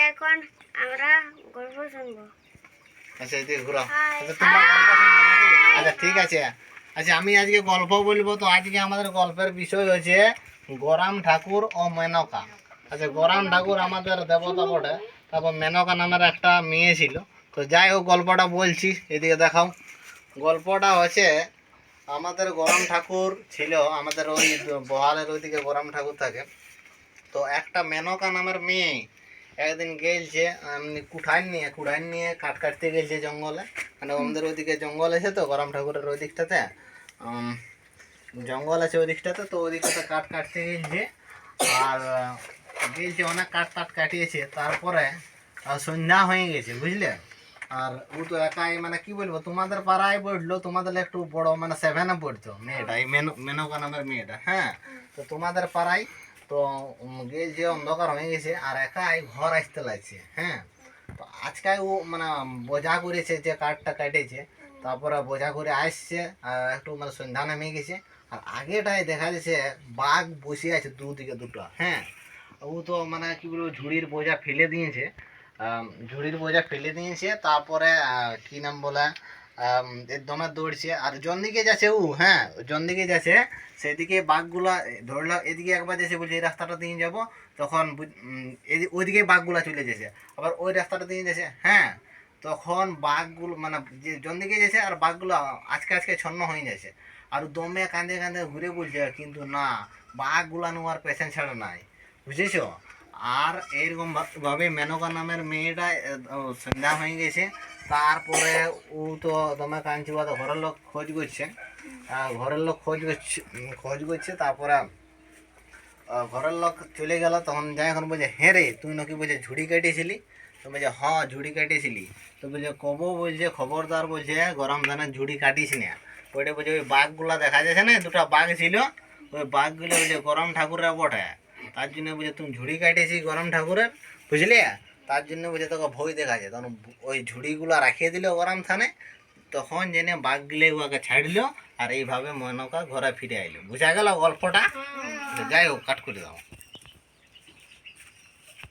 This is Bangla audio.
এখন আমরা গল্প শুনবো। আচ্ছা এদিকে ঘুরো। আচ্ছা তোমরা গল্প শুনবে নাকি? আচ্ছা ঠিক আছে। আচ্ছা আমি আজকে গল্প বলবো। তো আজকে আমাদের গল্পের বিষয় হচ্ছে গরাম ঠাকুর ও মেনকা। আচ্ছা গরাম ঠাকুর আমাদের দেবতা বটে, তারপর মেনকা নামের একটা মেয়ে ছিল। তো যাই হোক গল্পটা বলছি, এদিকে দেখাও। গল্পটা হচ্ছে আমাদের গরাম ঠাকুর ছিল, আমাদের ওই বহালের ওইদিকে গরাম ঠাকুর থাকে। তো একটা মেনকা নামের মেয়ে একদিন গেলছে এমনি কুঠার নিয়ে কাঠ কাটতে গেলছে জঙ্গলে। মানে আমাদের ওইদিকে জঙ্গল আছে তো, গরম ঠাকুরের ওই দিকটাতে জঙ্গল আছে ওই দিকটাতে। তো ওই দিকটাতে কাঠ কাটতে গেলছে আর গেলছে অনেক কাঠ টাঠ কাটিয়েছে। তারপরে সন্ধ্যা হয়ে গেছে বুঝলে। আর ও তো একাই, মানে কি বলবো, তোমাদের পাড়ায় পড়লো, তোমাদের একটু বড় মানে 7-এ পড়তো মেয়েটা, এই মেনকা নামের মেয়েটা। হ্যাঁ, তো তোমাদের পাড়ায় তো গেছে, অন্ধকার হয়ে গেছে আর একাই ঘর আসতে লাগছে। হ্যাঁ, তো আজকাল ও মানে বোঝা করেছে যে কাঠটা কাটেছে, তারপরে বোঝা করে আসছে একটু মানে সন্ধ্যা নেমে গেছে। আর আগেটায় দেখা যাচ্ছে বাঘ বসে আছে দুদিকে দুটো। হ্যাঁ, ও তো মানে কি বলবো ঝুড়ির বোঝা ফেলে দিয়েছে। ঝুড়ির বোঝা ফেলে দিয়েছে, তারপরে কি নাম বলে একদমে দৌড়ছে আর জন দিকে যাচ্ছে ও। হ্যাঁ, জন দিকে যাচ্ছে, সেদিকে বাঘগুলা ধরলো, এদিকে একবার যাচ্ছে বলছে এই রাস্তাটা দিয়ে যাবো, তখন ওইদিকে বাঘগুলা চলে যাচ্ছে, আবার ওই রাস্তাটা দিয়ে যাচ্ছে। হ্যাঁ, তখন বাঘগুলো মানে যে জন দিকে যাচ্ছে আর বাঘগুলো আজকে আজকে ছন্ন হয়ে যাচ্ছে। আর দমে কাঁদে কাঁদে ঘুরে বলছে, কিন্তু না, বাঘগুলা নেওয়ার পেছন ছাড়া নাই, বুঝেছো। আর এইরকম ভাবে মেনকা নামের মেয়েটা সন্ধ্যা হয়ে গেছে। তারপরে ও তো দমে কাঁদছে, তো ঘরের লোক খোঁজ করছে। ঘরের লোক খোঁজ করছে। তারপরে ঘরের লোক চলে গেল। তখন যাই এখন বলছে, হ্যাঁ রে তুই নাকি বলছে ঝুড়ি কাটিয়েছিলি? তো বলছে হ্যাঁ ঝুড়ি কাটিয়েছিলি। তো বলছে কবো? বলছে খবরদার বলছে গরম ধানের ঝুড়ি কাটিস না। ওইটা বলছে ওই বাঘগুলা দেখা যাচ্ছে না, দুটো বাঘ ছিল, ওই বাঘগুলো বলছে গরম ঠাকুরের বটে। তার জন্য বলছে তুমি ঝুড়ি কাটিয়েছি গরম ঠাকুরের, বুঝলি। তার জন্য বলছে তোকে ভয় দেখা যায়। তখন ওই ঝুড়িগুলা রাখিয়ে দিল গরম থানে। তখন জেনে বাঘগুলো ওকে ছাড়লো আর এইভাবে মেনকা ঘরে ফিরে আইলো। বুঝা গেল গল্পটা? যাই হোক কাট করে দাও।